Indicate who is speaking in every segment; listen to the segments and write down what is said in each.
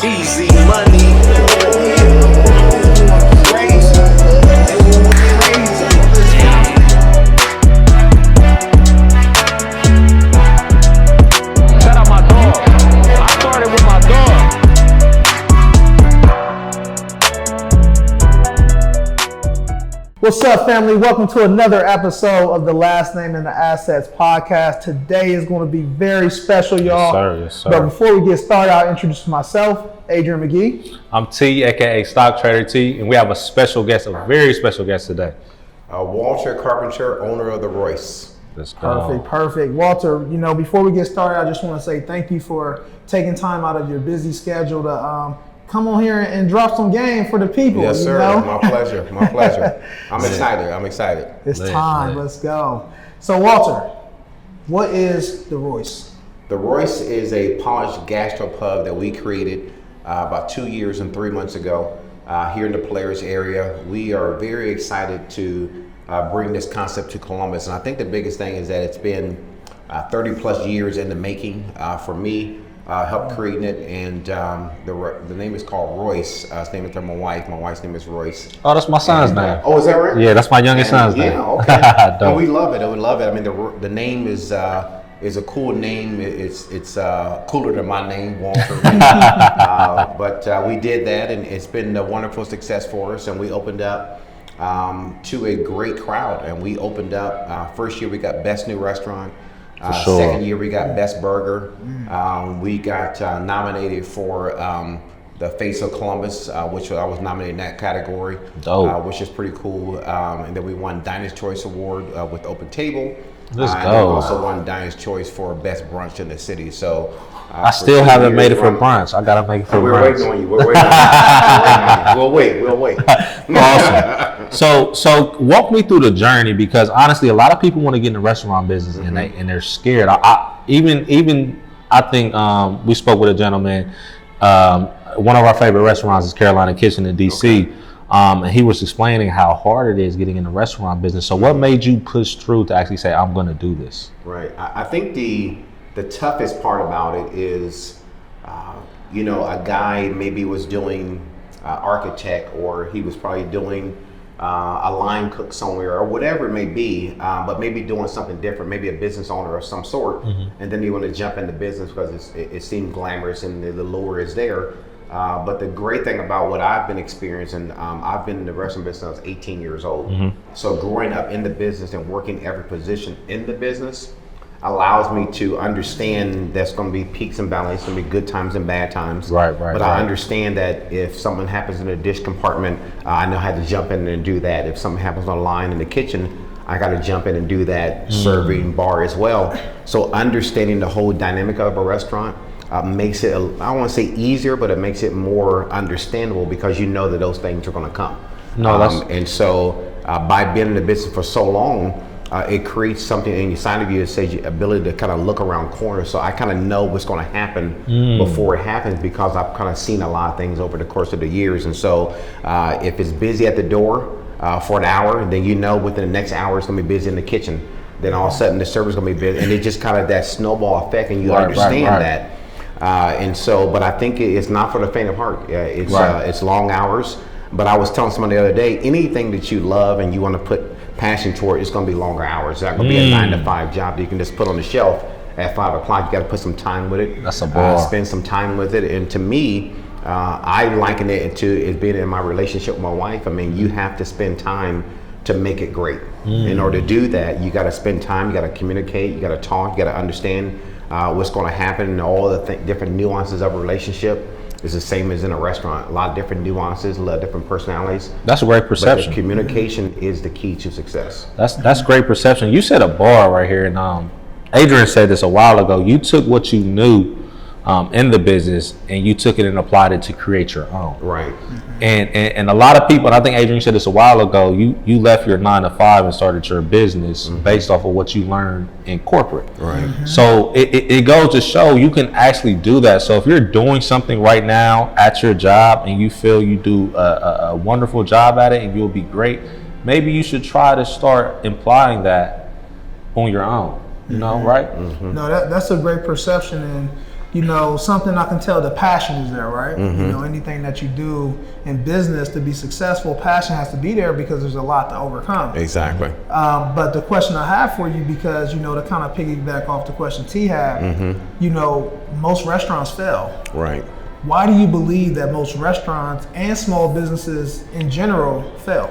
Speaker 1: Easy money.
Speaker 2: Shout out my dog. I started with my dog.
Speaker 3: What's up, family? Welcome to another episode of the Last Name and the Assets podcast. Today is going to be very special, y'all.
Speaker 4: Yes, sir.
Speaker 3: But before we get started, I'll introduce myself, Adrian McGee.
Speaker 4: I'm T, aka Stock Trader T, and we have a special guest, a very special guest today.
Speaker 5: Walter Carpenter, owner of The Royce.
Speaker 4: Let's go.
Speaker 3: Perfect. Walter, before we get started, I just want to say thank you for taking time out of your busy schedule to come on here and drop some game for the people.
Speaker 5: Yes, sir. My pleasure. I'm excited.
Speaker 3: It's time. Let's go. So, Walter, what is The Royce?
Speaker 5: The Royce is a polished gastropub that we created about 2 years and 3 months ago here in the Polaris area. We are very excited to bring this concept to Columbus. And I think the biggest thing is that it's been 30 plus years in the making for me. Helped creating it, and the name is called Royce. It's named after my wife. My wife's name is Royce.
Speaker 4: Oh, that's my son's name.
Speaker 5: Oh, is that right?
Speaker 4: Yeah, that's my youngest son's name.
Speaker 5: Yeah, okay. And we love it. I mean, the name is a cool name. It's cooler than my name, Walter. But we did that, and it's been a wonderful success for us. And we opened up to a great crowd. And we opened up. First year we got Best New Restaurant.
Speaker 4: Sure.
Speaker 5: Second year we got Best Burger. We got nominated for the Face of Columbus, which I was nominated in that category, which is pretty cool. And then we won Diner's Choice Award with Open Table.
Speaker 4: Let's
Speaker 5: And
Speaker 4: go.
Speaker 5: then also won Diner's Choice for Best Brunch in the city. So
Speaker 4: I still haven't made it for brunch. I gotta make it for
Speaker 5: We're
Speaker 4: brunch.
Speaker 5: waiting on you. We're waiting on you. We'll wait.
Speaker 4: Awesome. So walk me through the journey, because honestly, a lot of people want to get in the restaurant business and they're scared. I think we spoke with a gentleman. One of our favorite restaurants is Carolina Kitchen in DC. Okay. And he was explaining how hard it is getting in the restaurant business. So what made you push through to actually say, I'm going to do this?
Speaker 5: Right. I think the toughest part about it is, a guy maybe was doing architect, or he was probably doing a line cook somewhere, or whatever it may be, but maybe doing something different, maybe a business owner of some sort, and then you want to jump into business because it seems glamorous and the lure is there. But the great thing about what I've been experiencing, I've been in the restaurant business since I was 18 years old. So growing up in the business and working every position in the business allows me to understand there's going to be peaks and valleys, going to be good times and bad times. Right. But I understand that if something happens in the dish compartment, I know how to jump in and do that. If something happens on the line in the kitchen, I got to jump in and do that, serving bar as well. So understanding the whole dynamic of a restaurant makes it, I don't want to say easier, but it makes it more understandable because you know that those things are going to come. And so by being in the business for so long, it creates something inside of you that says your ability to kind of look around corners. So I kind of know what's going to happen before it happens, because I've kind of seen a lot of things over the course of the years. And so if it's busy at the door for an hour, then within the next hour it's going to be busy in the kitchen. Then all of a sudden the server's going to be busy, and it's just kind of that snowball effect, and you understand that. And so, but I think it's not for the faint of heart. It's long hours. But I was telling someone the other day, anything that you love and you want to put passion toward, it's going to be longer hours. It's not going to be a 9 to 5 job that you can just put on the shelf at 5 o'clock. You got to put some time with it.
Speaker 4: That's a ball.
Speaker 5: Spend some time with it. And to me, I liken it to it being in my relationship with my wife. I mean, you have to spend time to make it great. In order to do that, you got to spend time. You got to communicate. You got to talk. You got to understand what's going to happen, and all the different nuances of a relationship. Is the same as in a restaurant. A lot of different nuances, a lot of different personalities.
Speaker 4: That's a great perception.
Speaker 5: But the communication is the key to success.
Speaker 4: That's great perception. You said a bar right here, and Adrian said this a while ago. You took what you knew in the business and you took it and applied it to create your own.
Speaker 5: Right.
Speaker 4: And a lot of people, and I think Adrian said this a while ago, you left your 9 to 5 and started your business based off of what you learned in corporate.
Speaker 5: Right.
Speaker 4: So it goes to show you can actually do that. So if you're doing something right now at your job and you feel you do a wonderful job at it and you'll be great, maybe you should try to start implying that on your own. You know, right?
Speaker 3: No, that's a great perception. And you know, something I can tell the passion is there, right?
Speaker 5: Mm-hmm.
Speaker 3: You know, anything that you do in business to be successful, passion has to be there because there's a lot to overcome.
Speaker 5: Exactly.
Speaker 3: But the question I have for you, because, you know, to kind of piggyback off the question T had,
Speaker 5: Mm-hmm.
Speaker 3: you know, most restaurants fail.
Speaker 5: Right.
Speaker 3: Why do you believe that most restaurants and small businesses in general fail?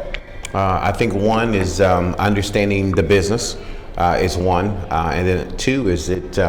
Speaker 5: I think one is understanding the business is one, and then two is that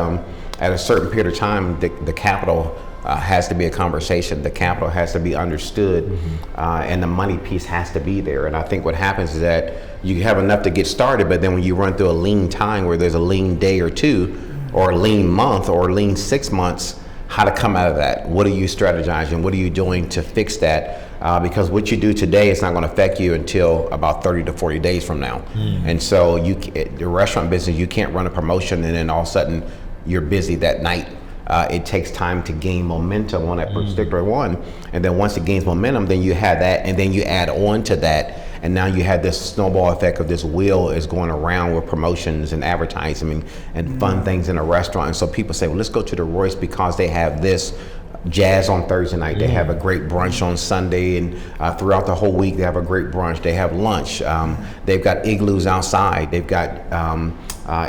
Speaker 5: at a certain period of time, the capital has to be a conversation. The capital has to be understood, and the money piece has to be there. And I think what happens is that you have enough to get started, but then when you run through a lean time where there's a lean day or two, or a lean month, or a lean 6 months, how to come out of that? What are you strategizing? What are you doing to fix that? Because what you do today is not going to affect you until about 30 to 40 days from now. And so the restaurant business, you can't run a promotion and then all of a sudden you're busy that night. It takes time to gain momentum on that particular one. And then once it gains momentum, then you have that, and then you add on to that. And now you have this snowball effect of this wheel is going around with promotions and advertising and fun things in a restaurant. And so people say, well, let's go to the Royce because they have this jazz on Thursday night. They have a great brunch on Sunday, and throughout the whole week they have a great brunch. They have lunch. They've got igloos outside. They've got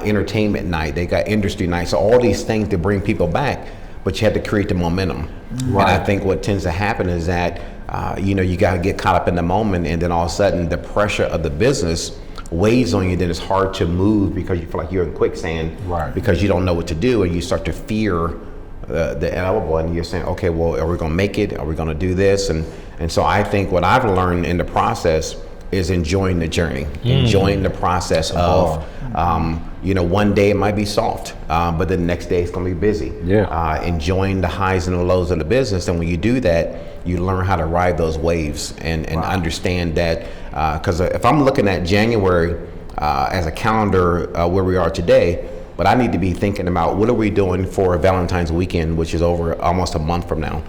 Speaker 5: entertainment night. They got industry night. So all these things to bring people back, but you have to create the momentum. Right. And I think what tends to happen is that you know, you got to get caught up in the moment, and then all of a sudden the pressure of the business weighs on you. Then it's hard to move because you feel like you're in quicksand,
Speaker 4: right,
Speaker 5: because you don't know what to do, and you start to fear the inevitable, and you're saying, okay, well, are we going to make it? Are we going to do this? And so I think what I've learned in the process is enjoying the journey, enjoying the process of, you know, one day it might be soft, but the next day it's going to be busy. Enjoying the highs and the lows of the business. And when you do that, you learn how to ride those waves and understand that, because if I'm looking at January as a calendar where we are today, but I need to be thinking about what are we doing for Valentine's weekend, which is over almost a month from now.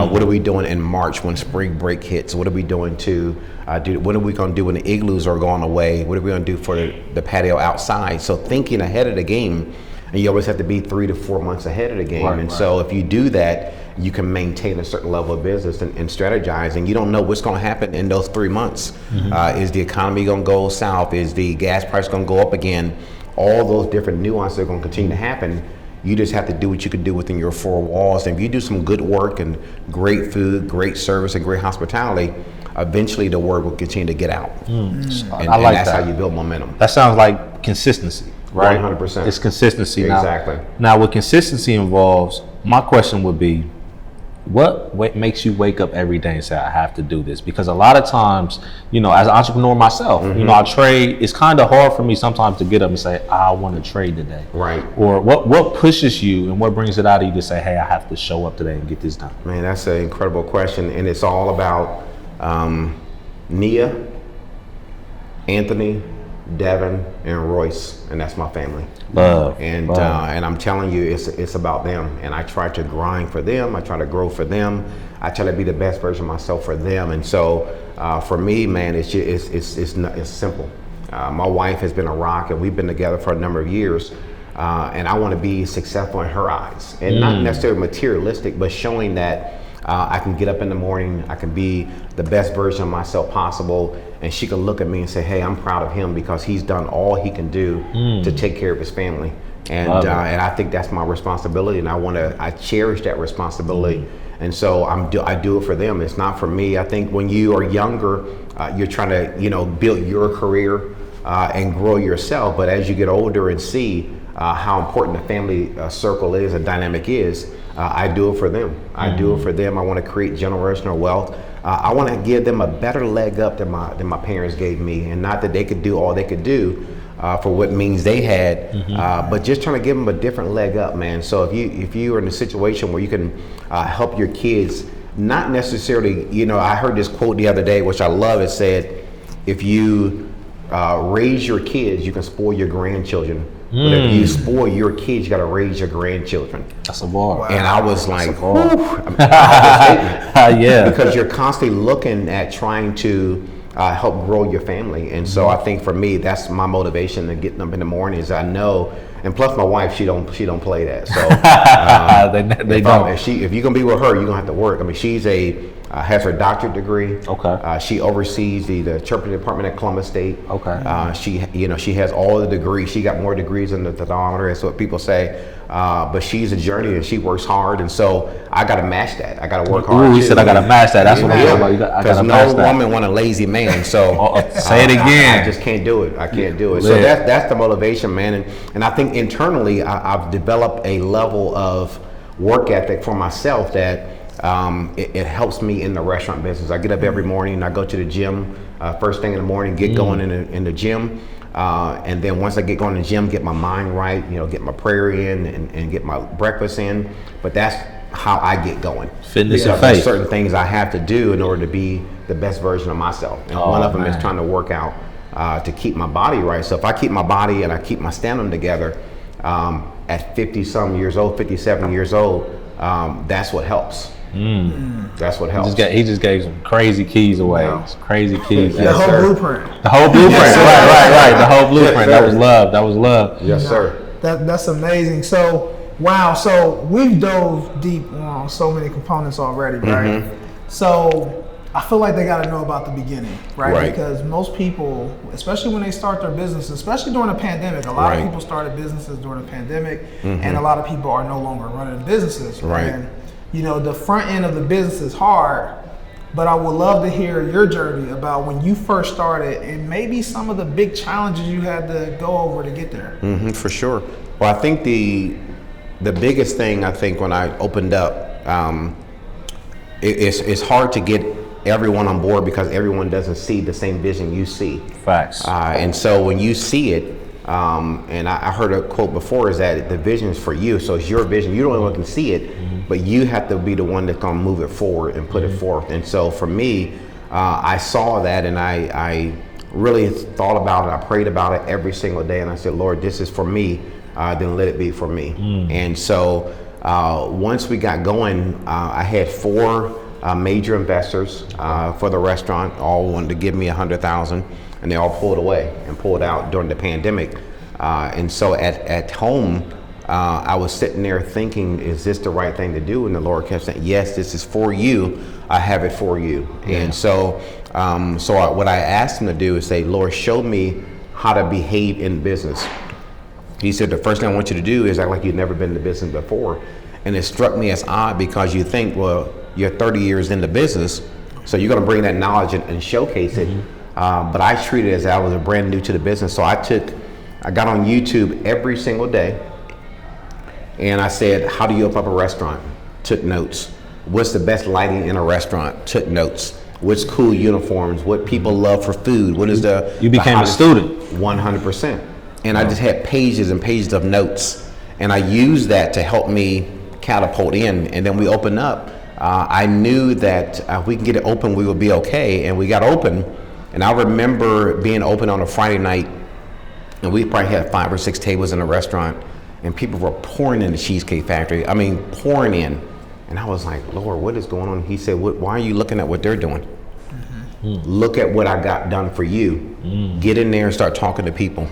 Speaker 5: What are we doing in March when spring break hits? What are we doing to what are we going to do when the igloos are going away? What are we going to do for the patio outside? So thinking ahead of the game, and you always have to be 3 to 4 months ahead of the game. So if you do that, you can maintain a certain level of business and strategize, and you don't know what's going to happen in those 3 months. Is the economy going to go south? Is the gas price going to go up again? All those different nuances are going to continue to happen. You just have to do what you can do within your four walls. And if you do some good work and great food, great service, and great hospitality, eventually the word will continue to get out. And that's how you build momentum.
Speaker 4: That sounds like consistency, right?
Speaker 5: 100%.
Speaker 4: It's consistency.
Speaker 5: Exactly.
Speaker 4: Now, what consistency involves, my question would be, what makes you wake up every day and say, I have to do this? Because a lot of times, you know, as an entrepreneur myself, you know, I trade. It's kind of hard for me sometimes to get up and say, I want to trade today.
Speaker 5: Right.
Speaker 4: Or what pushes you and what brings it out of you to say, hey, I have to show up today and get this done?
Speaker 5: Man, that's an incredible question. And it's all about Nia, Anthony, Devin, and Royce, and that's my family. And I'm telling you, it's about them. And I try to grind for them. I try to grow for them. I try to be the best version of myself for them. And so for me, man, it's simple. My wife has been a rock, and we've been together for a number of years. And I want to be successful in her eyes, and not necessarily materialistic, but showing that I can get up in the morning, I can be the best version of myself possible, and she can look at me and say, hey, I'm proud of him because he's done all he can do to take care of his family. And I think that's my responsibility, and I cherish that responsibility. And so I do it for them. It's not for me. I think when you are younger, you're trying to, you know, build your career and grow yourself. But as you get older and see how important the family circle is and dynamic is, I do it for them. I do it for them. I want to create generational wealth. I want to give them a better leg up than my parents gave me, and not that they could do all they could do for what means they had, but just trying to give them a different leg up, man. So if you are in a situation where you can help your kids, not necessarily, you know, I heard this quote the other day, which I love. It said, if you raise your kids, you can spoil your grandchildren. But if you spoil your kids, you got to raise your grandchildren.
Speaker 4: That's a bar.
Speaker 5: Wow. And I was like,
Speaker 4: yeah.
Speaker 5: because you're constantly looking at trying to help grow your family. And so I think for me, that's my motivation to getting up in the morning is I know, and plus my wife, she don't play that. So
Speaker 4: they don't.
Speaker 5: If you're gonna be with her, you're gonna have to work. I mean, she's has her doctorate degree.
Speaker 4: Okay.
Speaker 5: She oversees the interpretive department at Columbus State.
Speaker 4: Okay.
Speaker 5: She has all the degrees. She got more degrees than the thermometer. That's what people say. But she's a journey and she works hard, and so I got to match that. I got to work hard.
Speaker 4: Ooh, he said I got to match that. That's what I'm talking about.
Speaker 5: Because no woman want a lazy man. So
Speaker 4: say it again.
Speaker 5: I just can't do it. I can't do it.
Speaker 4: Yeah.
Speaker 5: So that's the motivation, man. And I think internally I've developed a level of work ethic for myself that it helps me in the restaurant business. I get up every morning and I go to the gym first thing in the morning, get going in the gym. And then once I get going to the gym, get my mind right, get my prayer in and get my breakfast in. But that's how I get going.
Speaker 4: Fitness and faith.
Speaker 5: There's certain things I have to do in order to be the best version of myself. And one of them is trying to work out to keep my body right. So if I keep my body and I keep my stamina together at 50-some years old, 57 years old, that's what helps. That's what helps.
Speaker 4: He just gave some crazy keys away. Some crazy keys.
Speaker 3: The whole blueprint.
Speaker 4: The whole blueprint. Right. The whole blueprint. That was love.
Speaker 5: Yes, sir.
Speaker 3: That's amazing. So, wow. So we've dove deep on so many components already, right? So I feel like they got to know about the beginning, right? Because most people, especially when they start their business, especially during a pandemic, a lot of people started businesses during a pandemic, and a lot of people are no longer running businesses. And, the front end of the business is hard, but I would love to hear your journey about when you first started and maybe some of the big challenges you had to go over to get there.
Speaker 5: For sure. Well, I think the biggest thing, when I opened up, it's hard to get everyone on board because everyone doesn't see the same vision you see.
Speaker 4: Facts.
Speaker 5: And so when you see it, and I heard a quote before, is that the vision is for you. So it's your vision. You're the only one who can see it, but you have to be the one that's going to move it forward and put it forth. And so for me, I saw that and I really thought about it. I prayed about it every single day. And I said, Lord, this is for me. Then let it be for me. And so once we got going, I had 4 major investors for the restaurant, all wanted to give me $100,000. And they all pulled away and pulled out during the pandemic. And so at home, I was sitting there thinking, is this the right thing to do? And the Lord kept saying, yes, this is for you. I have it for you. And so what I asked him to do is say, Lord, show me how to behave in business. He said, the first thing I want you to do is act like you've never been in business before. And it struck me as odd because you think, well, you're 30 years in the business, so you're going to bring that knowledge and showcase it. But I treated it as I was brand new to the business. So I got on YouTube every single day and I said, how do you open up a restaurant? Took notes. What's the best lighting in a restaurant? Took notes. What's cool uniforms? What people love for food? What is
Speaker 4: You became a student.
Speaker 5: 100%. And I just had pages and pages of notes. And I used that to help me catapult in. And then we opened up. I knew that if we can get it open, we would be okay. And we got open. And I remember being open on a Friday night, and we probably had 5 or 6 tables in the restaurant, and people were pouring in the Cheesecake Factory. I mean, pouring in. And I was like, Lord, what is going on? He said, why are you looking at what they're doing? Look at what I got done for you. Get in there and start talking to people.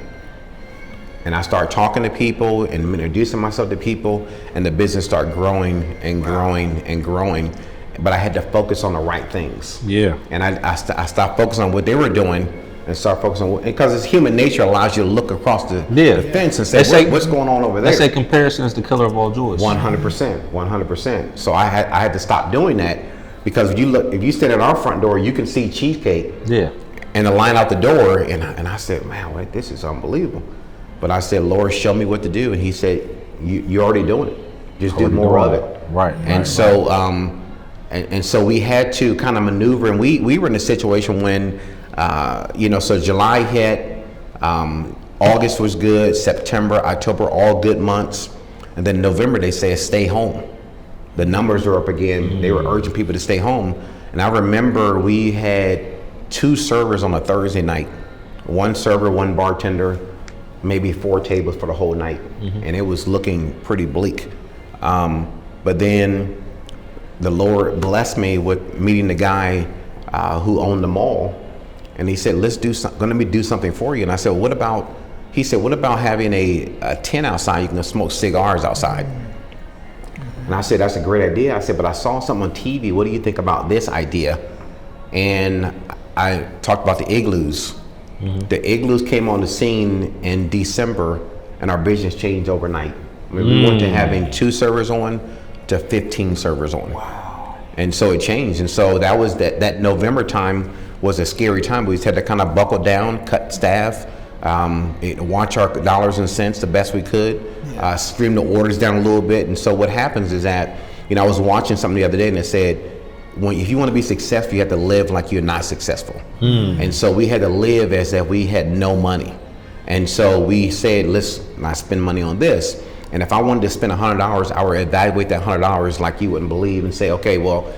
Speaker 5: And I started talking to people and introducing myself to people, and the business started growing and growing and growing. But I had to focus on the right things. And I stopped focusing on what they were doing and start focusing on, because it's human nature allows you to look across the fence and say, what's going on over there?
Speaker 4: They say comparison is the killer of all joys.
Speaker 5: 100%. So I had to stop doing that, because if you stand at our front door, you can see cheesecake. And the line out the door, and I said, man, this is unbelievable. But I said, Lord, show me what to do. And he said, you're already doing it. Just do more of it. So we had to kind of maneuver, and we were in a situation when, so July hit, August was good, September, October, all good months. And then November, they say, stay home. The numbers are up again. They were urging people to stay home. And I remember we had 2 servers on a Thursday night. 1 server, 1 bartender, maybe 4 tables for the whole night. And it was looking pretty bleak. But then the Lord blessed me with meeting the guy who owned the mall. And he said, let me do something for you. And I said, well, he said, what about having a tent outside? You can smoke cigars outside. And I said, that's a great idea. I said, but I saw something on TV. What do you think about this idea? And I talked about the igloos. The igloos came on the scene in December, and our business changed overnight. I mean, we went to having 2 servers on to 15 servers on.
Speaker 3: Wow.
Speaker 5: And so it changed. And so that was that November time was a scary time. We just had to kind of buckle down, cut staff, watch our dollars and cents the best we could, stream the orders down a little bit. And so what happens is that, I was watching something the other day and it said, if you want to be successful, you have to live like you're not successful. And so we had to live as if we had no money. And so we said, let's not spend money on this. And if I wanted to spend $100, I would evaluate that $100 like you wouldn't believe and say, okay, well,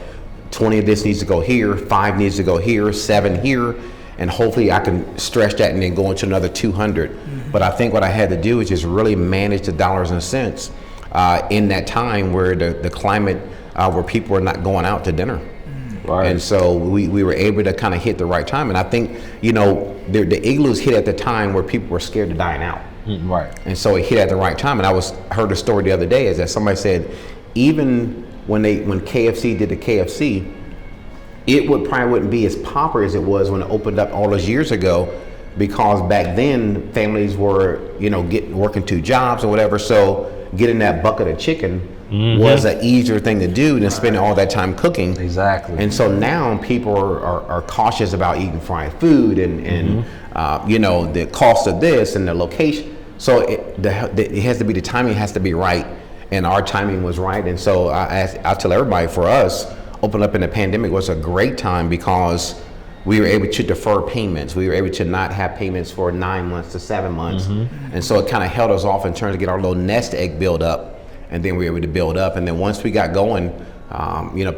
Speaker 5: 20 of this needs to go here, 5 needs to go here, 7 here, and hopefully I can stretch that and then go into another 200. But I think what I had to do is just really manage the dollars and cents in that time where the climate where people were not going out to dinner. Right. And so we were able to kind of hit the right time. And I think, the igloos hit at the time where people were scared to dine out.
Speaker 4: Right. And
Speaker 5: so it hit at the right time. And I heard a story the other day is that somebody said, even when KFC did the KFC, it probably wouldn't be as popular as it was when it opened up all those years ago, because back then families were, working 2 jobs or whatever. So getting that bucket of chicken was an easier thing to do than spending all that time cooking.
Speaker 4: Exactly.
Speaker 5: And so now people are cautious about eating fried food and the cost of this and the location. So it has to be, the timing has to be right, and our timing was right. And so I tell everybody, for us, open up in the pandemic was a great time because we were able to defer payments. We were able to not have payments for 9 months to 7 months. And so it kind of held us off in terms of get our little nest egg build up, and then we were able to build up. And then once we got going,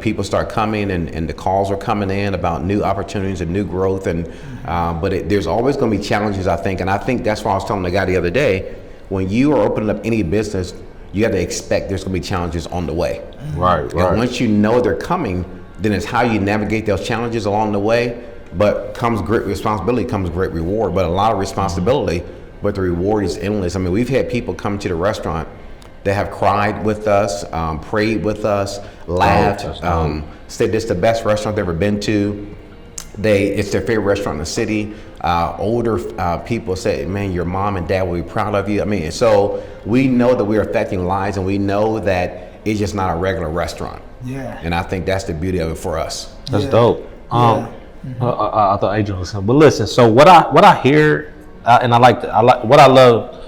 Speaker 5: people start coming and the calls are coming in about new opportunities and new growth. And but there's always going to be challenges, I think. And I think that's why I was telling the guy the other day, when you are opening up any business, you have to expect there's going to be challenges on the way.
Speaker 4: Right.
Speaker 5: And once you know they're coming, then it's how you navigate those challenges along the way. But comes great responsibility, comes great reward. But a lot of responsibility, but the reward is endless. I mean, we've had people come to the restaurant that have cried with us, prayed with us, laughed, said this is the best restaurant they've ever been to. It's their favorite restaurant in the city. Older people say, man, your mom and dad will be proud of you. I mean, so we know that we're affecting lives, and we know that it's just not a regular restaurant.
Speaker 3: Yeah.
Speaker 5: And I think that's the beauty of it for us.
Speaker 4: That's dope. I thought Adrian was saying, but listen. So what I hear, and I like what I love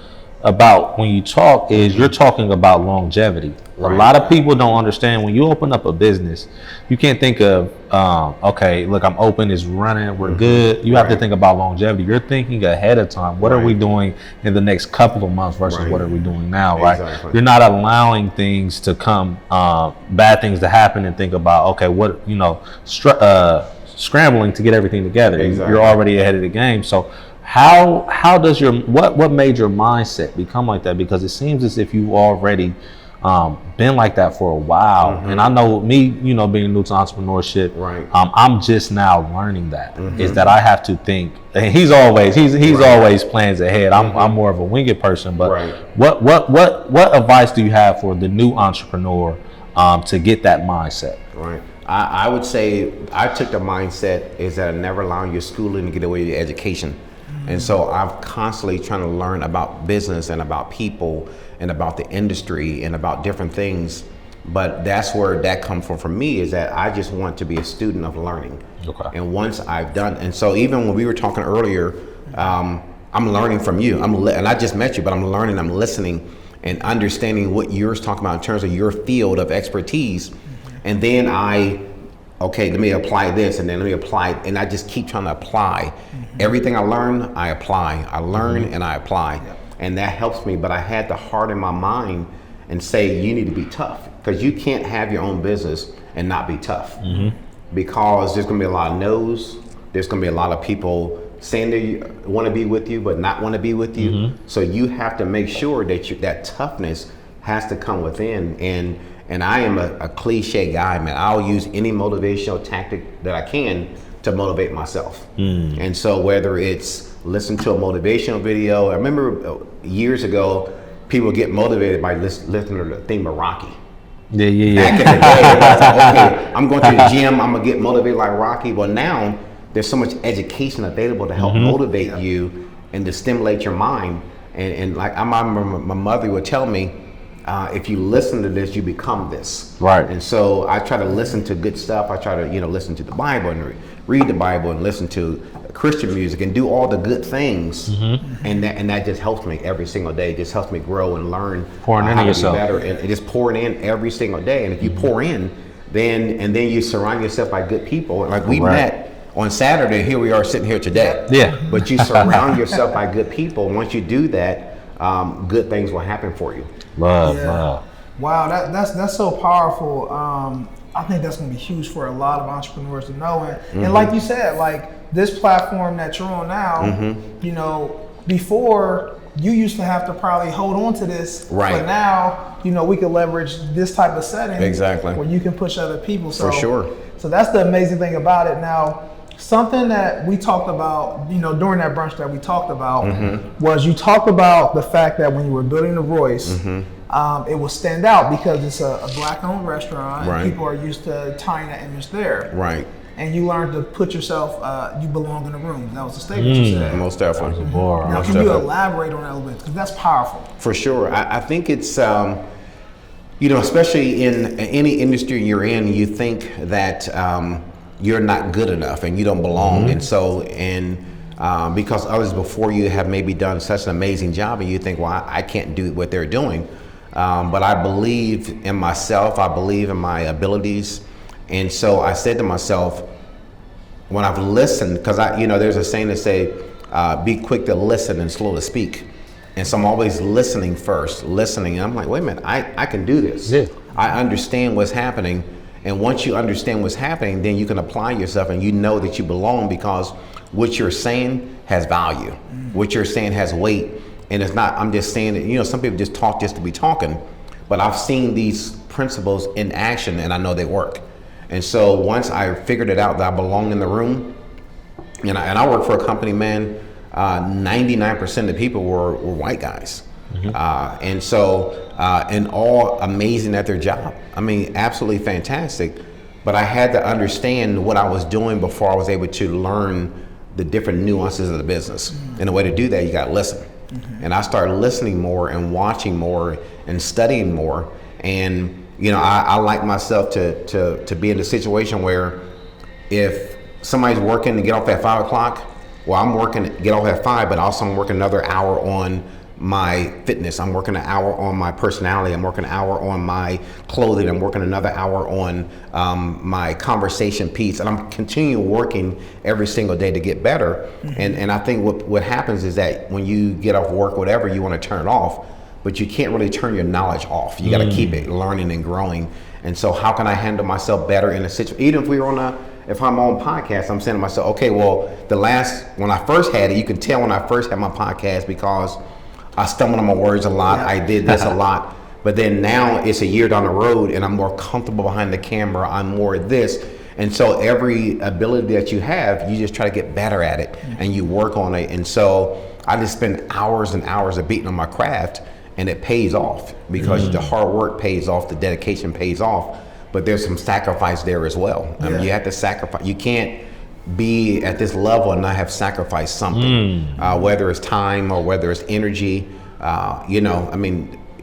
Speaker 4: about when you talk is you're talking about longevity. Right. A lot of people don't understand when you open up a business, you can't think of, okay, look, I'm open, it's running, we're good. You have to think about longevity. You're thinking ahead of time. What are we doing in the next couple of months versus what are we doing now, right? You're not allowing things to come, bad things to happen and think about, okay, what, scrambling to get everything together. You're already ahead of the game. So how does what made your mindset become like that? Because it seems as if you've already been like that for a while. And I know me, being new to entrepreneurship, I'm just now learning that is that I have to think. And he's always plans ahead. I'm more of a winged person, but what advice do you have for the new entrepreneur to get that mindset?
Speaker 5: Right. I would say I took the mindset is that never allowing your schooling to get away with your education. And so I'm constantly trying to learn about business and about people and about the industry and about different things. But that's where that comes from for me, is that I just want to be a student of learning. Okay. And once I've done, and so even when we were talking earlier, I'm learning from you. And I just met you, but I'm learning, I'm listening and understanding what you're talking about in terms of your field of expertise. And then let me apply this, and then let me apply, and I just keep trying to apply. Everything I learn, I apply. I learn and I apply. And that helps me, but I had to harden my mind and say, you need to be tough, because you can't have your own business and not be tough. Because there's gonna be a lot of no's, there's gonna be a lot of people saying they wanna be with you, but not wanna be with you. So you have to make sure that that toughness has to come within, and And I am a cliche guy, man. I'll use any motivational tactic that I can to motivate myself. And so whether it's listen to a motivational video, I remember years ago, people get motivated by listening to the theme of Rocky.
Speaker 4: Yeah.
Speaker 5: Back in the day, everybody's like, okay, I'm going to the gym, I'm gonna get motivated like Rocky. Well, now there's so much education available to help motivate you and to stimulate your mind. And like I remember my mother would tell me, if you listen to this, you become this.
Speaker 4: Right.
Speaker 5: And so I try to listen to good stuff. I try to, listen to the Bible and read the Bible and listen to Christian music and do all the good things. And that just helps me every single day. It just helps me grow and learn
Speaker 4: Pouring into
Speaker 5: how to
Speaker 4: yourself.
Speaker 5: be better and just pouring in every single day. And if you pour in, then you surround yourself by good people. Like we met on Saturday, here we are sitting here today.
Speaker 4: Yeah.
Speaker 5: But you surround yourself by good people. Once you do that, good things will happen for you.
Speaker 4: Love.
Speaker 3: Wow, that's so powerful. I think that's going to be huge for a lot of entrepreneurs to know. And like you said, like this platform that you're on now, before you used to have to probably hold on to this,
Speaker 5: Right.
Speaker 3: but now, we can leverage this type of setting
Speaker 5: Exactly.
Speaker 3: where you can push other people. So,
Speaker 5: For sure.
Speaker 3: So that's the amazing thing about it. Now, something that we talked about, during that brunch that we talked about was you talked about the fact that when you were building the Royce, it will stand out because it's a black-owned restaurant.
Speaker 5: Right.
Speaker 3: And people are used to tying that image there.
Speaker 5: Right.
Speaker 3: And you learned to put yourself, you belong in the room. That was the statement you said.
Speaker 5: Most definitely.
Speaker 3: Now,
Speaker 5: Most
Speaker 3: can you
Speaker 5: definitely.
Speaker 3: elaborate on that a little bit? Because that's powerful.
Speaker 5: For sure. I think it's, especially in any industry you're in, you think that you're not good enough and you don't belong. And so, because others before you have maybe done such an amazing job and you think, well, I can't do what they're doing. But I believe in myself. I believe in my abilities. And so I said to myself, when I've listened, because there's a saying that say, be quick to listen and slow to speak. And so I'm always listening first, listening. And I'm like, wait a minute, I can do this.
Speaker 4: Yeah.
Speaker 5: I understand what's happening. And once you understand what's happening, then you can apply yourself and you know that you belong because what you're saying has value. What you're saying has weight. And it's not, I'm just saying that, some people just talk just to be talking. But I've seen these principles in action and I know they work. And so once I figured it out that I belong in the room, and I work for a company, man, 99% of the people were white guys. And all amazing at their job. I mean, absolutely fantastic. But I had to understand what I was doing before I was able to learn the different nuances of the business. And the way to do that, you got to listen. And I started listening more and watching more and studying more. And I like myself to be in a situation where if somebody's working to get off at 5 o'clock, well, I'm working to get off at 5, but also I'm working another hour on my fitness. I'm working an hour on my personality. I'm working an hour on my clothing. I'm working another hour on my conversation piece. And I'm continuing working every single day to get better. And I think what happens is that when you get off work, whatever, you want to turn it off, but you can't really turn your knowledge off. You got to keep it learning and growing. And so how can I handle myself better in a situation? Even if I'm on podcast, I'm saying to myself, okay, well, when I first had it, you can tell when I first had my podcast because I stumbled on my words a lot. I did this a lot. But then now it's a year down the road and I'm more comfortable behind the camera. I'm more this. And so every ability that you have, you just try to get better at it and you work on it. And so I just spend hours and hours of beating on my craft and it pays off because the hard work pays off, the dedication pays off. But there's some sacrifice there as well. I mean, you have to sacrifice. You can't be at this level and not have sacrificed something, whether it's time or whether it's energy.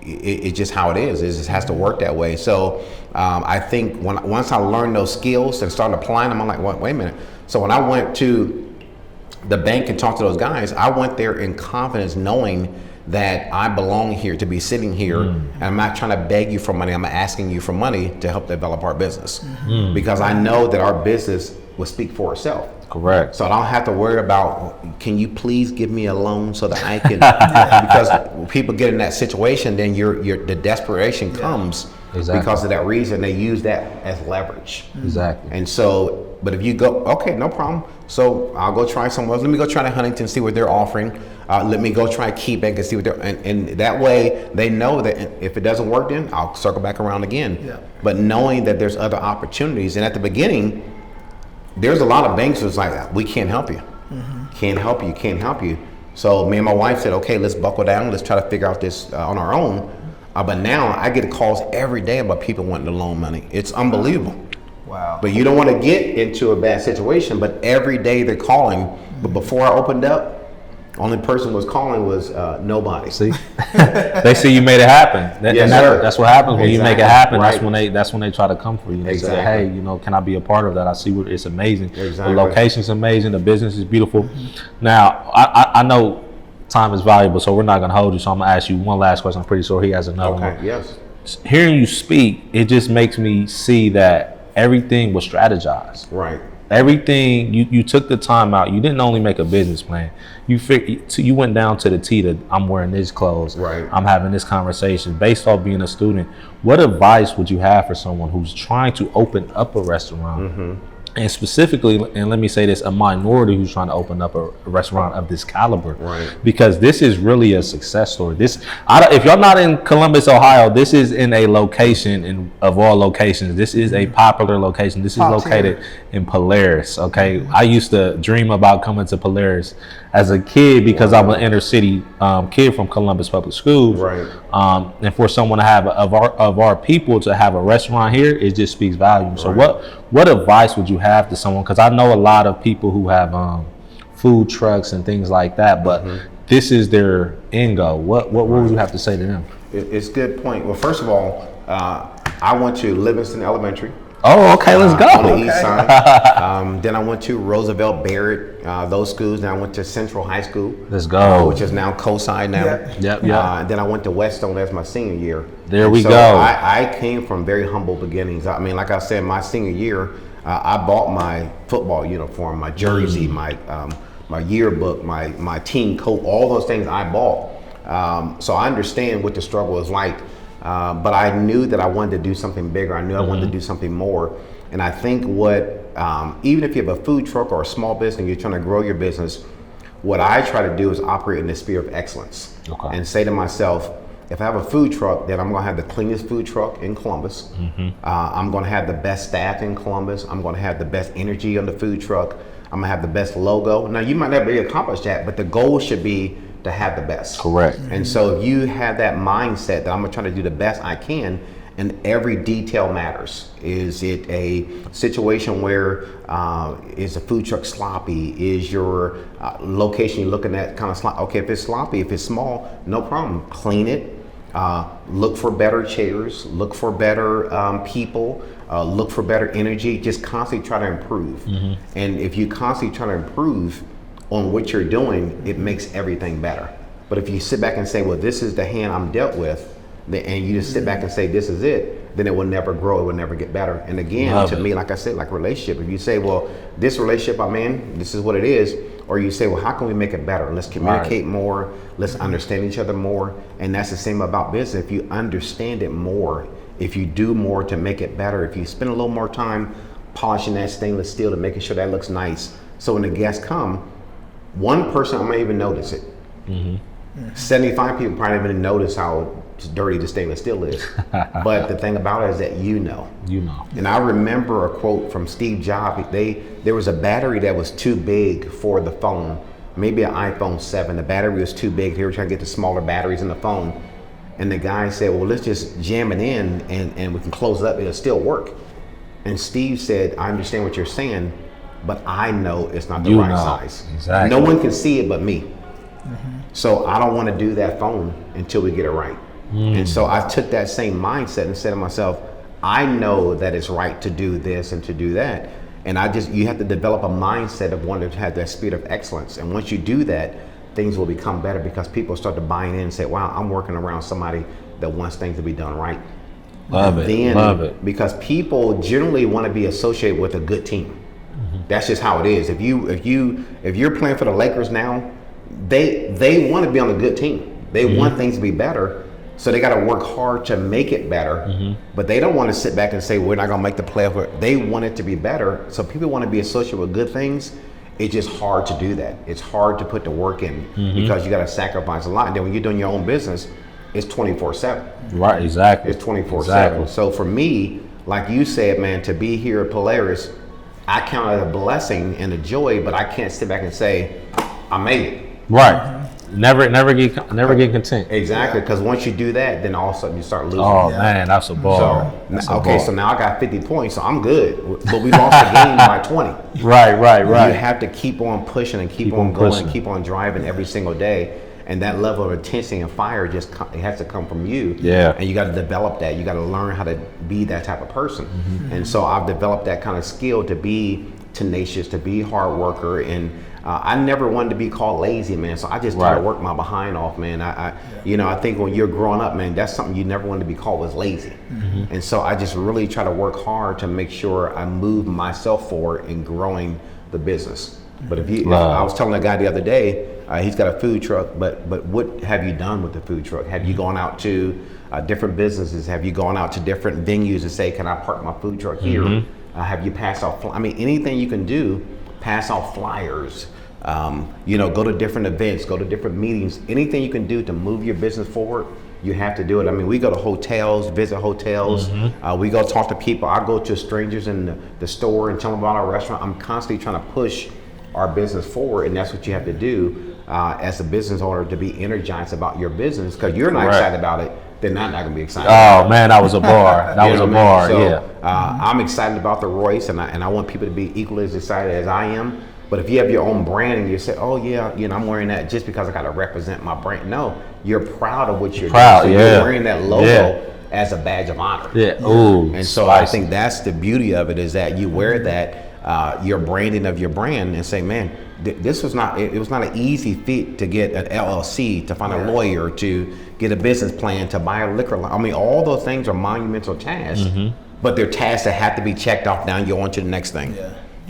Speaker 5: It's just how it is. It just has to work that way. So I think once I learned those skills and started applying them, I'm like, wait a minute. So when I went to the bank and talked to those guys, I went there in confidence knowing that I belong here, to be sitting here, and I'm not trying to beg you for money. I'm asking you for money to help develop our business because I know that our business will speak for itself.
Speaker 4: Correct.
Speaker 5: So I don't have to worry about, can you please give me a loan so that I can, because when people get in that situation, then the desperation comes because of that reason. They use that as leverage.
Speaker 4: Exactly.
Speaker 5: And so, but if you go, okay, no problem. So I'll go try somewhere else. Let me go try to Huntington, see what they're offering. Let me go try KeyBank and see what they're, and that way they know that if it doesn't work, then I'll circle back around again.
Speaker 3: Yeah.
Speaker 5: But knowing that there's other opportunities, and at the beginning, there's a lot of banks that's like, we can't help you, can't help you. So me and my wife said, okay, let's buckle down, let's try to figure out this on our own. But now I get calls every day about people wanting to loan money. It's unbelievable.
Speaker 3: Wow.
Speaker 5: But you don't want to get into a bad situation, but every day they're calling. But before I opened up, only person was calling was nobody.
Speaker 4: See, they see you made it happen.
Speaker 5: Yes, sir.
Speaker 4: That's what happens when you make it happen.
Speaker 5: Right.
Speaker 4: That's when they try to come for you. They say,
Speaker 5: Exactly.
Speaker 4: hey, can I be a part of that? I see what it's amazing.
Speaker 5: Exactly.
Speaker 4: The location's amazing. The business is beautiful. Now, I know time is valuable, so we're not going to hold you. So I'm going to ask you one last question. I'm pretty sure he has another one.
Speaker 5: Okay, yes.
Speaker 4: Hearing you speak, it just makes me see that everything was strategized.
Speaker 5: Right.
Speaker 4: Everything you took the time out. You didn't only make a business plan. You went down to the T to I'm wearing this clothes.
Speaker 5: Right.
Speaker 4: I'm having this conversation based off being a student. What advice would you have for someone who's trying to open up a restaurant? And specifically, and let me say this, a minority who's trying to open up a restaurant of this caliber.
Speaker 5: Right.
Speaker 4: Because this is really a success story. If y'all not in Columbus, Ohio, this is in a location of all locations. This is a popular location. This is located in Polaris, okay? I used to dream about coming to Polaris as a kid because I'm an inner city kid from Columbus Public Schools.
Speaker 5: Right.
Speaker 4: And for someone to have of our people to have a restaurant here, it just speaks volume. So what advice would you have to someone? Because I know a lot of people who have food trucks and things like that, but this is their end goal. What would you have to say to them?
Speaker 5: It's a good point. Well, first of all, I went to Livingston Elementary.
Speaker 4: Oh, okay, let's go.
Speaker 5: On the east side. Then I went to Roosevelt, Barrett, those schools. Then I went to Central High School.
Speaker 4: Let's go.
Speaker 5: Which is now co-side now.
Speaker 4: Yep.
Speaker 5: Then I went to Weststone as my senior year.
Speaker 4: There we
Speaker 5: so
Speaker 4: go.
Speaker 5: I came from very humble beginnings. I mean, like I said, my senior year, I bought my football uniform, my jersey, my yearbook, my team coat, all those things I bought. So I understand what the struggle is like. But I knew that I wanted to do something bigger. I knew I wanted to do something more. And I think even if you have a food truck or a small business, you're trying to grow your business, what I try to do is operate in the spirit of excellence.
Speaker 4: Okay.
Speaker 5: And say to myself, if I have a food truck, then I'm going to have the cleanest food truck in Columbus. I'm going to have the best staff in Columbus. I'm going to have the best energy on the food truck. I'm going to have the best logo. Now, you might not be able to accomplish that, but the goal should be to have the best.
Speaker 4: Correct.
Speaker 5: And so if you have that mindset that I'm gonna try to do the best I can, and every detail matters. Is it a situation where is the food truck sloppy? Is your location you're looking at kind of sloppy? Okay, if it's sloppy, if it's small, no problem. Clean it. Look for better chairs. Look for better people. Look for better energy. Just constantly try to improve. And if you constantly try to improve on what you're doing, it makes everything better. But if you sit back and say, well, this is the hand I'm dealt with, and you just sit back and say, this is it, then it will never grow, it will never get better. And again, to me, like I said, like relationship, if you say, well, this relationship I'm in, this is what it is, or you say, well, how can we make it better? Let's communicate more, let's understand each other more. And that's the same about business. If you understand it more, if you do more to make it better, if you spend a little more time polishing that stainless steel to making sure that looks nice, so when the guests come, one person I might even notice it. 75 people probably didn't even notice how dirty the stainless steel is. But the thing about it is that you know. And I remember a quote from Steve Jobs. There was a battery that was too big for the phone, maybe an iPhone 7. The battery was too big. They were trying to get the smaller batteries in the phone. And the guy said, well, let's just jam it in and we can close it up. It'll still work. And Steve said, I understand what you're saying, but I know it's not the right size.
Speaker 4: Exactly.
Speaker 5: No one can see it but me. So I don't want to do that phone until we get it right. And so I took that same mindset and said to myself, I know that it's right to do this and to do that. And you have to develop a mindset of wanting to have that spirit of excellence. And once you do that, things will become better because people start to buy in and say, wow, I'm working around somebody that wants things to be done right.
Speaker 4: Love it.
Speaker 5: Because people generally want to be associated with a good team. That's just how it is. If you're playing for the Lakers now, they want to be on a good team. They want things to be better, so they got to work hard to make it better. But they don't want to sit back and say we're not going to make the playoff. They want it to be better. So people want to be associated with good things, It's just hard to do that. It's hard to put the work in because you got to sacrifice a lot. And then when you're doing your own business, it's 24/7.
Speaker 4: Right, exactly.
Speaker 5: It's 24/7.
Speaker 4: Exactly.
Speaker 5: So for me, like you said, man, to be here at Polaris, I count it a blessing and a joy, but I can't sit back and say, I made it.
Speaker 4: Right. Never get content.
Speaker 5: Exactly, because once you do that, then all of a sudden you start losing.
Speaker 4: Oh man, that's a bar.
Speaker 5: So now I got 50 points, so I'm good. But we lost the game by 20.
Speaker 4: Right.
Speaker 5: You have to keep on pushing and keep on going
Speaker 4: pushing.
Speaker 5: and keep on driving every single day. And that level of intensity and fire it has to come from you.
Speaker 4: Yeah.
Speaker 5: And you got to develop that. You got to learn how to be that type of person. And so I've developed that kind of skill to be tenacious, to be hard worker, and I never wanted to be called lazy, man. So I just try to work my behind off, man. I think when you're growing up, man, that's something you never wanted to be called was lazy. And so I just really try to work hard to make sure I move myself forward in growing the business. But if I was telling a guy the other day, he's got a food truck, but what have you done with the food truck? Have you gone out to different businesses? Have you gone out to different venues and say, can I park my food truck here? Have you passed out, anything you can do, pass out flyers, go to different events, go to different meetings, anything you can do to move your business forward, you have to do it. We go to hotels, visit hotels, we go talk to people. I go to strangers in the store and tell them about our restaurant. I'm constantly trying to push our business forward, and that's what you have to do as a business owner, to be energized about your business, because you're not excited about it, then I'm not going to be excited.
Speaker 4: Oh man, that was a bar. That was a bar.
Speaker 5: So, I'm excited about the Royce, and I want people to be equally as excited as I am. But if you have your own brand and you say, oh yeah, I'm wearing that just because I got to represent my brand. No, you're proud of what you're doing. So you're wearing that logo as a badge of honor.
Speaker 4: Yeah. Ooh.
Speaker 5: And so I think that's the beauty of it, is that you wear that, your branding of your brand, and say, man, this was not, it was not an easy feat to get an LLC, to find a lawyer, to get a business plan, to buy a liquor license. All those things are monumental tasks, but they're tasks that have to be checked off. Now you're on to the next thing.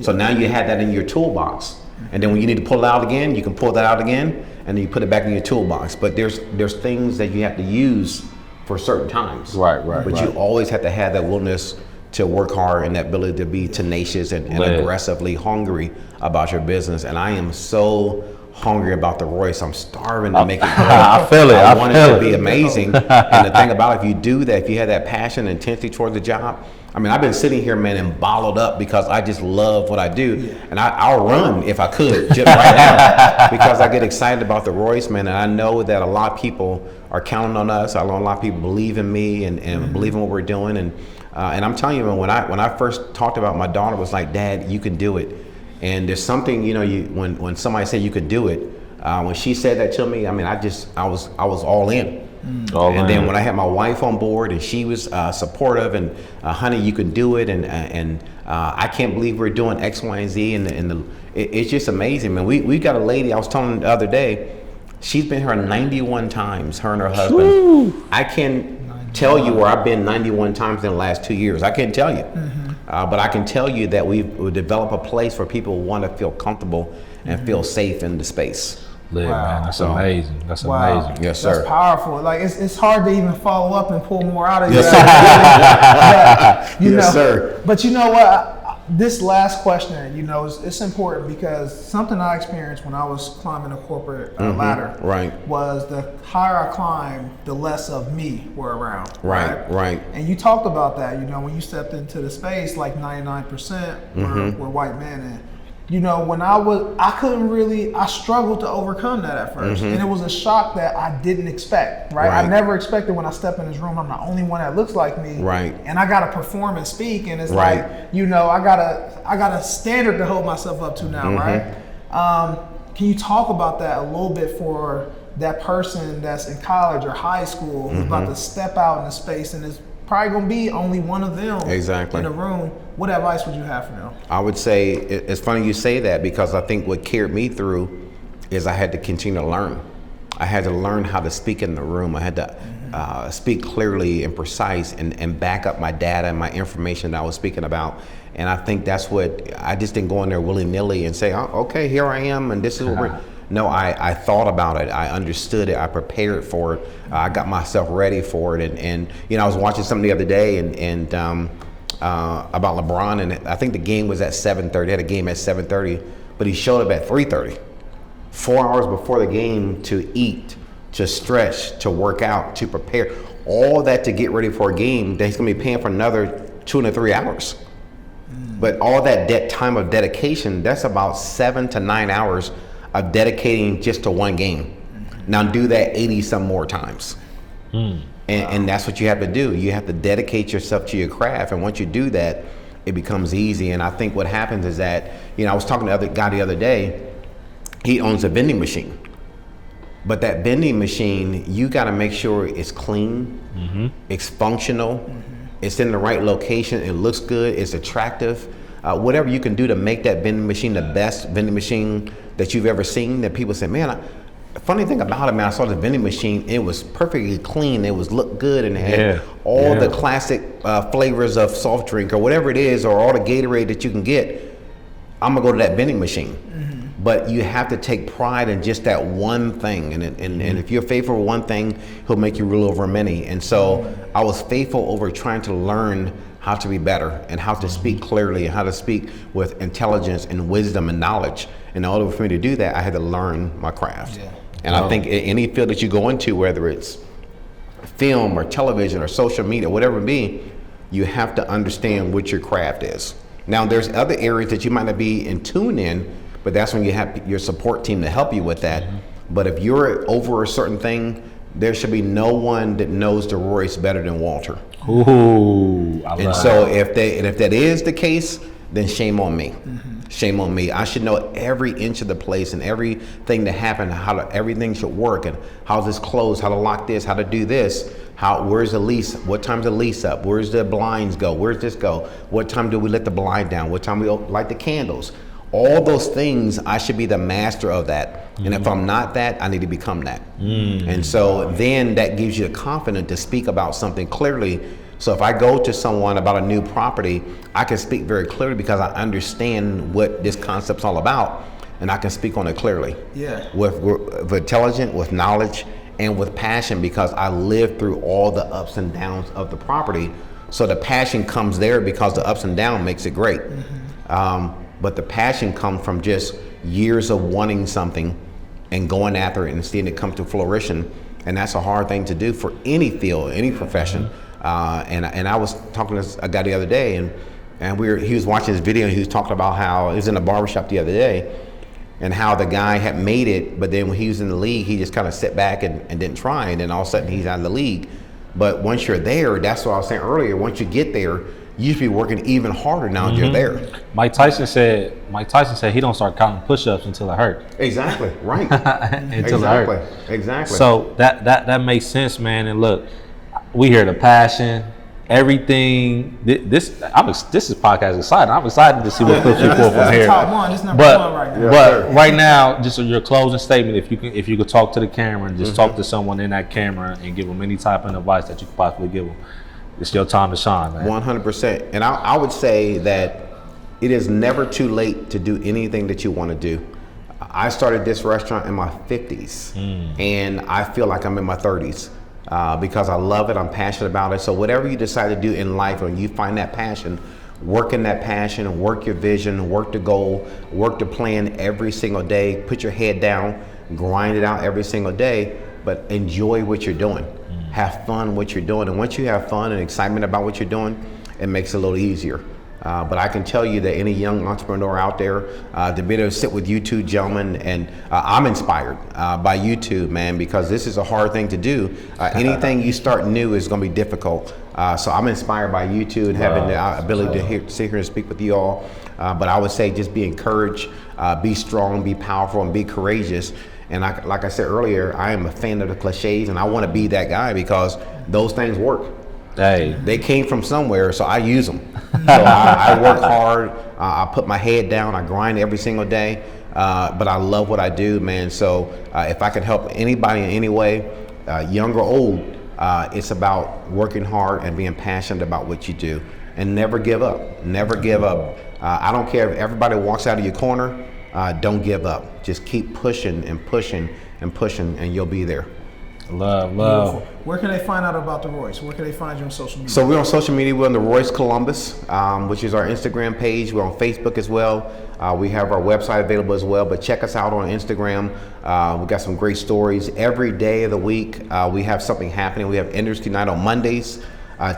Speaker 5: So now you have that in your toolbox, and then when you need to pull it out again, you can pull that out again, and then you put it back in your toolbox. But there's things that you have to use for certain times. But you always have to have that willingness to work hard and that ability to be tenacious and aggressively hungry about your business. And I am so hungry about the Royce. I'm starving to make it great.
Speaker 4: I feel it.
Speaker 5: I want it to be amazing. And the thing about it, if you do that, if you have that passion and intensity towards the job, I've been sitting here, man, and bottled up because I just love what I do. And I'll run if I could, just right now, because I get excited about the Royce, man. And I know that a lot of people are counting on us. I know a lot of people believe in me and believe in what we're doing. And I'm telling you, man, when I first talked about, my daughter was like, Dad, you can do it. And there's something, when somebody said you could do it, when she said that to me, I was all in. And then when I had my wife on board, and she was supportive, and honey, you can do it, and I can't believe we're doing X, Y, and Z, and it's just amazing, man. We got a lady, I was telling the other day, she's been here 91 times, her and her husband. Woo! I can tell you where I've been 91 times in the last 2 years. I can't tell you. But I can tell you that we've developed a place where people want to feel comfortable and feel safe in the space.
Speaker 4: Man, that's amazing. That's amazing.
Speaker 5: Yes, sir.
Speaker 3: That's powerful. Like it's hard to even follow up and pull more out of you.
Speaker 5: Yes, sir.
Speaker 3: But you know what? This last question, it's important, because something I experienced when I was climbing a corporate ladder was the higher I climbed, the less of me were around.
Speaker 5: Right.
Speaker 3: And you talked about that, when you stepped into the space, like 99% were white men. And when I struggled to overcome that at first. And it was a shock that I didn't expect, right? I never expected, when I step in this room, I'm the only one that looks like me.
Speaker 5: Right.
Speaker 3: And I got to perform and speak, and it's like, I got a standard to hold myself up to now, right? Can you talk about that a little bit for that person that's in college or high school who's about to step out in the space, and is probably going to be only one of them in the room? What advice would you have for them?
Speaker 5: I would say, it's funny you say that, because I think what carried me through is I had to continue to learn. I had to learn how to speak in the room. I had to speak clearly and precise, and back up my data and my information that I was speaking about. And I think that's what, I just didn't go in there willy-nilly and say, oh, okay, here I am, and this is what we're... No, I thought about it. I understood it. I prepared for it. I got myself ready for it. And I was watching something the other day and about LeBron, and I think the game was at 7:30. They had a game at 7:30, but he showed up at 3:30, 4 hours before the game to eat, to stretch, to work out, to prepare, all that to get ready for a game that he's going to be paying for another 2 to 3 hours. But all that time of dedication, that's about 7 to 9 hours of dedicating just to one game. Now do that 80 some more times. And that's what you have to do. You have to dedicate yourself to your craft. And once you do that, it becomes easy. And I think what happens is that, I was talking to the guy the other day, he owns a vending machine. But that vending machine, you got to make sure it's clean, it's functional, it's in the right location, it looks good, it's attractive. Whatever you can do to make that vending machine the best vending machine that you've ever seen, that people say, man, funny thing about it, man, I saw the vending machine, it was perfectly clean, it was looked good, and it had all the classic flavors of soft drink or whatever it is, or all the Gatorade that you can get. I'm gonna go to that vending machine. But you have to take pride in just that one thing, and if you're faithful with one thing, he'll make you rule over many. And so I was faithful over trying to learn how to be better and how to speak clearly and how to speak with intelligence and wisdom and knowledge. In order for me to do that, I had to learn my craft. And I think any field that you go into, whether it's film or television or social media, whatever it be, you have to understand what your craft is. Now, there's other areas that you might not be in tune in, but that's when you have your support team to help you with that. But if you're over a certain thing, there should be no one that knows the Royce better than Walter.
Speaker 4: Ooh, I love
Speaker 5: so if that is the case, then shame on me. Shame on me. I should know every inch of the place and everything that happened, everything should work, and how's this closed, how to lock this, how to do this, where's the lease, what time's the lease up, where's the blinds go, where's this go, what time do we let the blind down, what time we light the candles. All those things, I should be the master of that. And if I'm not that, I need to become that. And so then that gives you the confidence to speak about something clearly. So if I go to someone about a new property, I can speak very clearly because I understand what this concept's all about, and I can speak on it clearly. With intelligence, with knowledge, and with passion, because I lived through all the ups and downs of the property. So the passion comes there because the ups and downs makes it great. But the passion comes from just years of wanting something and going after it and seeing it come to fruition. And that's a hard thing to do for any field, any profession. And I was talking to a guy the other day, and he was watching this video, and he was talking about how he was in a barbershop the other day, and how the guy had made it, but then when he was in the league, he just kind of sat back and didn't try, and then all of a sudden he's out of the league. But once you're there, that's what I was saying earlier, once you get there, you should be working even harder now that you're there.
Speaker 4: Mike Tyson said he don't start counting push-ups until it hurt.
Speaker 5: Exactly, right.
Speaker 4: Until it hurt.
Speaker 5: Exactly.
Speaker 4: So that makes sense, man. And look, we hear the passion, everything. This is podcast exciting. I'm excited to see what clips you pull from here.
Speaker 3: Top one. It's number one right now.
Speaker 4: But right now, just your closing statement, if you could talk to the camera and just talk to someone in that camera and give them any type of advice that you could possibly give them. It's your time to shine, man.
Speaker 5: 100%. And I would say that it is never too late to do anything that you want to do. I started this restaurant in my 50s, and I feel like I'm in my 30s because I love it. I'm passionate about it. So whatever you decide to do in life, when you find that passion, work in that passion, work your vision, work the goal, work the plan every single day, put your head down, grind it out every single day, but enjoy what you're doing. Have fun what you're doing. And once you have fun and excitement about what you're doing, it makes it a little easier. But I can tell you that any young entrepreneur out there, to be able to sit with you two gentlemen, and I'm inspired by you two, man, because this is a hard thing to do. Anything you start new is going to be difficult. So I'm inspired by you two and having the ability to sit here and speak with you all. But I would say just be encouraged, be strong, be powerful, and be courageous. And like I said earlier, I am a fan of the cliches, and I want to be that guy because those things work.
Speaker 4: Hey.
Speaker 5: They came from somewhere, so I use them. So I work hard, I put my head down, I grind every single day, but I love what I do, man. So if I can help anybody in any way, young or old, it's about working hard and being passionate about what you do. And never give up, never give up. I don't care if everybody walks out of your corner, don't give up. Just keep pushing and pushing and pushing, and you'll be there.
Speaker 4: Love.
Speaker 3: Beautiful. Where can they find out about The Royce? Where can they find you on social media?
Speaker 5: So we're on social media. We're on the Royce Columbus, which is our Instagram page. We're on Facebook as well. We have our website available as well. But check us out on Instagram. We got some great stories every day of the week. We have something happening. We have Industry Night on Mondays.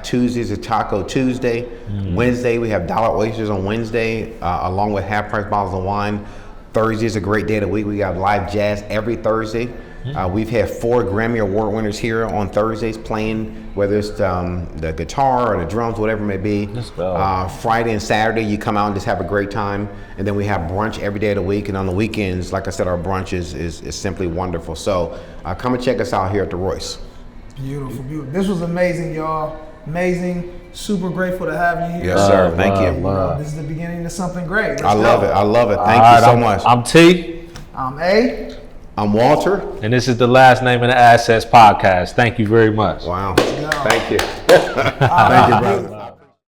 Speaker 5: Tuesdays is Taco Tuesday. Wednesday we have Dollar Oysters on Wednesday, along with half price bottles of wine. Thursday is a great day of the week. We got live jazz every Thursday. We've had 4 Grammy Award winners here on Thursdays playing, whether it's the guitar or the drums, whatever it may be. Friday and Saturday, you come out and just have a great time. And then we have brunch every day of the week. And on the weekends, like I said, our brunch is simply wonderful. So come and check us out here at the Royce.
Speaker 3: Beautiful. This was amazing, y'all. Amazing. Super grateful to have you here.
Speaker 5: Yes, sir. Thank you.
Speaker 3: This is the beginning of something great. Let's
Speaker 5: I love
Speaker 3: go.
Speaker 5: it. I love it. Thank you so much.
Speaker 4: I'm T.
Speaker 3: I'm A.
Speaker 5: I'm Walter.
Speaker 4: And this is the Last Name in the Assets podcast. Thank you very much.
Speaker 5: Wow. Thank you.
Speaker 3: Thank you, brother.